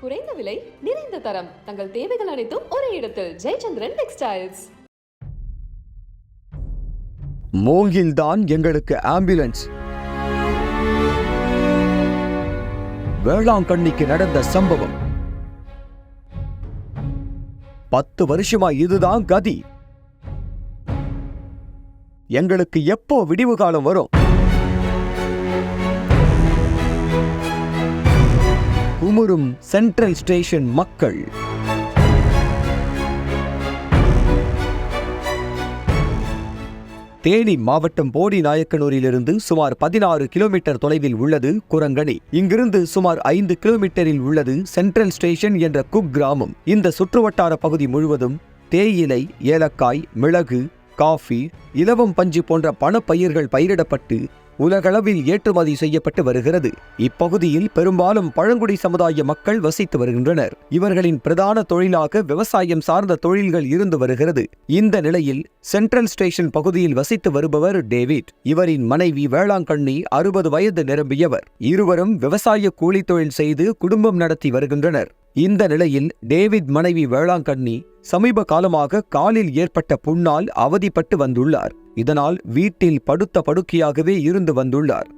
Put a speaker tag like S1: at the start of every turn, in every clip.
S1: குறைந்த விலை, நிறைந்த தரம். தங்கள் தேவைகள் அனைத்தும் ஒரே இடத்தில். ஜெயச்சந்திரன் டெக்ஸ்டைல்ஸ்.
S2: மூங்கில்தான் எங்களுக்கு ஆம்புலன்ஸ். வேளாங்கண்ணிக்கு நடந்த சம்பவம். 10 வருஷமா இதுதான் கதி. எங்களுக்கு எப்போ விடிவு காலம் வரும்? குமுறும் சென்ட்ரல் ஸ்டேஷன் மக்கள். தேனி மாவட்டம் போடிநாயக்கனூரிலிருந்து சுமார் 16 கிலோமீட்டர் தொலைவில் உள்ளது குரங்கணி. இங்கிருந்து சுமார் 5 கிலோமீட்டரில் உள்ளது சென்ட்ரல் ஸ்டேஷன் என்ற குக்கிராமம். இந்த சுற்றுவட்டார பகுதி முழுவதும் தேயிலை, ஏலக்காய், மிளகு, காஃபி, இலவம் பஞ்சு போன்ற பணப்பயிர்கள் பயிரிடப்பட்டு உலகளவில் ஏற்றுமதி செய்யப்பட்டு வருகிறது. இப்பகுதியில் பெரும்பாலும் பழங்குடி சமுதாய மக்கள் வசித்து வருகின்றனர். இவர்களின் பிரதான தொழிலாக விவசாயம் சார்ந்த தொழில்கள் இருந்து வருகிறது. இந்த நிலையில் சென்ட்ரல் ஸ்டேஷன் பகுதியில் வசித்து வருபவர் டேவிட். இவரின் மனைவி வேளாங்கண்ணி 60 வயது நிரம்பியவர். இருவரும் விவசாய கூலி தொழில் செய்து குடும்பம் நடத்தி வருகின்றனர். இந்த நிலையில் டேவிட் மனைவி வேளாங்கண்ணி சமீப காலமாக காலில் ஏற்பட்ட புண்ணால் அவதிப்பட்டு வந்துள்ளார். இதனால் வீட்டில் படுத்த படுக்கையாகவே இருந்து வந்துள்ளார்.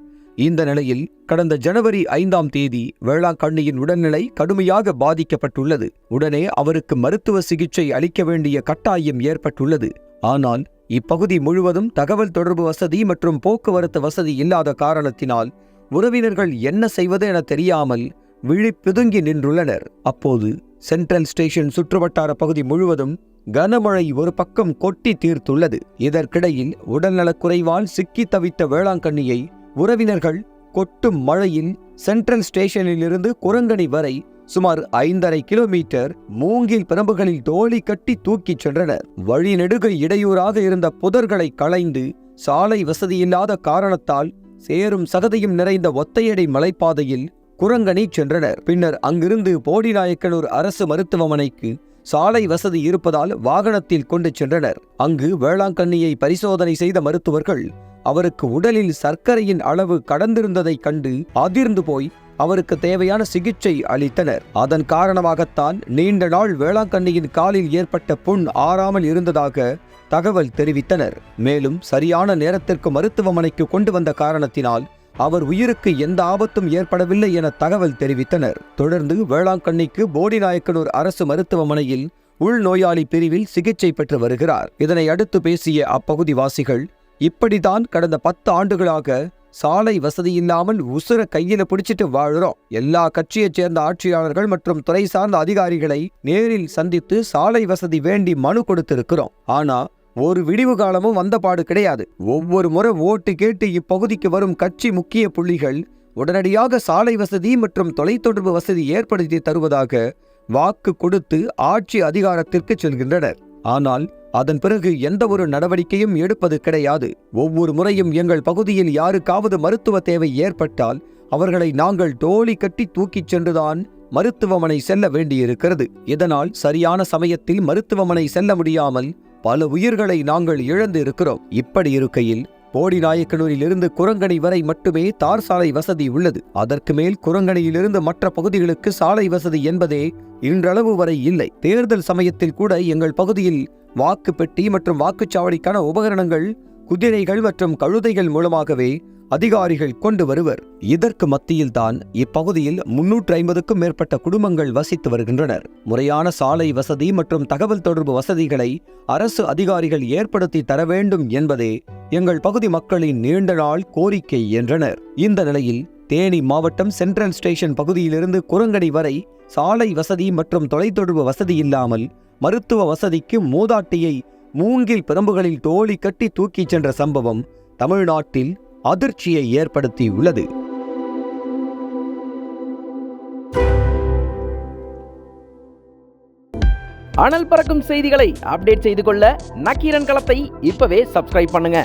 S2: இந்த நிலையில் கடந்த ஜனவரி 5ஆம் தேதி வேளாங்கண்ணியின் உடல்நிலை கடுமையாக பாதிக்கப்பட்டுள்ளது. உடனே அவருக்கு மருத்துவ சிகிச்சை அளிக்க வேண்டிய கட்டாயம் ஏற்பட்டுள்ளது. ஆனால் இப்பகுதி முழுவதும் தகவல் தொடர்பு வசதி மற்றும் போக்குவரத்து வசதி இல்லாத காரணத்தினால் உறவினர்கள் என்ன செய்வது என தெரியாமல் விழிப்பிதுங்கி நின்றுள்ளனர். அப்போது சென்ட்ரல் ஸ்டேஷன் சுற்றுவட்டார பகுதி முழுவதும் கனமழை ஒரு பக்கம் கொட்டி தீர்த்துள்ளது. இதற்கிடையில் உடல்நலக்குறைவால் சிக்கி தவித்த வேளாங்கண்ணியை உறவினர்கள் கொட்டும் மழையில் சென்ட்ரல் ஸ்டேஷனிலிருந்து குரங்கணி வரை சுமார் 5.5 கிலோமீட்டர் மூங்கில் பிரம்புகளில் தோழி கட்டி தூக்கிச் சென்றனர். வழிநெடுக இடையூறாக இருந்த புதர்களை களைந்து சாலை வசதியில்லாத காரணத்தால் சேரும் சகதியும் நிறைந்த ஒத்தையடை மலைப்பாதையில் குரங்கணி சென்றனர். பின்னர் அங்கிருந்து போடிநாயக்கனூர் அரசு மருத்துவமனைக்கு சாலை வசதி இருப்பதால் வாகனத்தில் கொண்டு சென்றனர். அங்கு வேளாங்கண்ணியை பரிசோதனை செய்த மருத்துவர்கள் அவருக்கு உடலில் சர்க்கரையின் அளவு கடந்திருந்ததைக் கண்டு அதிர்ந்து போய் அவருக்கு தேவையான சிகிச்சை அளித்தனர். அதன் காரணமாகத்தான் நீண்ட நாள் வேளாங்கண்ணியின் காலில் ஏற்பட்ட புண் ஆறாமல் இருந்ததாக தகவல் தெரிவித்தனர். மேலும் சரியான நேரத்திற்கு மருத்துவமனைக்கு கொண்டு வந்த காரணத்தினால் அவர் உயிருக்கு எந்த ஆபத்தும் ஏற்படவில்லை என தகவல் தெரிவித்தனர். தொடர்ந்து வேளாங்கண்ணிக்கு போடிநாயக்கனூர் அரசு மருத்துவமனையில் உள்நோயாளி பிரிவில் சிகிச்சை பெற்று வருகிறார். இதனை அடுத்து பேசிய அப்பகுதிவாசிகள், இப்படித்தான் கடந்த 10 ஆண்டுகளாக சாலை வசதி இல்லாமல் உசுர கையில பிடிச்சிட்டு வாழுறோம். எல்லா கட்சியைச் சேர்ந்த ஆட்சியாளர்கள் மற்றும் துறை சார்ந்த அதிகாரிகளை நேரில் சந்தித்து சாலை வசதி வேண்டி மனு கொடுத்திருக்கிறோம். ஆனா ஒரு விடிவு காலமும் வந்தபாடு கிடையாது. ஒவ்வொரு முறை ஓட்டு கேட்டு இப்பகுதிக்கு வரும் கட்சி முக்கிய புள்ளிகள் உடனடியாக சாலை வசதி மற்றும் தொலைத்தொடர்பு வசதி ஏற்படுத்தி தருவதாக வாக்கு கொடுத்து ஆட்சி அதிகாரத்திற்கு செல்கின்றனர். ஆனால் அதன் பிறகு எந்த ஒரு நடவடிக்கையும் எடுப்பது கிடையாது. ஒவ்வொரு முறையும் எங்கள் பகுதியில் யாருக்காவது மருத்துவ தேவை ஏற்பட்டால் அவர்களை நாங்கள் தோழி கட்டி தூக்கிச் சென்றுதான் மருத்துவமனை செல்ல வேண்டியிருக்கிறது. இதனால் சரியான சமயத்தில் மருத்துவமனை செல்ல முடியாமல் பல உயிர்களை நாங்கள் இழந்து இருக்கிறோம். இப்படி இருக்கையில் போடிநாயக்கனூரிலிருந்து குரங்கணி வரை மட்டுமே தார் சாலை வசதி உள்ளது. அதற்கு மேல் குரங்கணியிலிருந்து மற்ற பகுதிகளுக்கு சாலை வசதி என்பதே இன்றளவு வரை இல்லை. தேர்தல் சமயத்தில் கூட எங்கள் பகுதியில் வாக்கு பெட்டி மற்றும் வாக்குச்சாவடிக்கான உபகரணங்கள் குதிரைகள் மற்றும் கழுதைகள் மூலமாகவே அதிகாரிகள் கொண்டு வருவர். இதற்கு மத்தியில்தான் இப்பகுதியில் 350க்கும் மேற்பட்ட குடும்பங்கள் வசித்து வருகின்றனர். முறையான சாலை வசதி மற்றும் தகவல் தொடர்பு வசதிகளை அரசு அதிகாரிகள் ஏற்படுத்தி தர வேண்டும் என்பதே எங்கள் பகுதி மக்களின் நீண்ட நாள் கோரிக்கை என்றனர். இந்த நிலையில் தேனி மாவட்டம் சென்ட்ரல் ஸ்டேஷன் பகுதியிலிருந்து குரங்கணி வரை சாலை வசதி மற்றும் தொலைத்தொடர்பு வசதி இல்லாமல் மருத்துவ வசதிக்கு மூதாட்டியை மூங்கில் பிரம்புகளில் தோழி கட்டி தூக்கிச் சென்ற சம்பவம் தமிழ்நாட்டில் அதிர்ச்சியை ஏற்படுத்தியுள்ளது.
S3: அனல் பறக்கும் செய்திகளை அப்டேட் செய்து கொள்ள நக்கீரன் களத்தை இப்பவே சப்ஸ்கிரைப் பண்ணுங்க.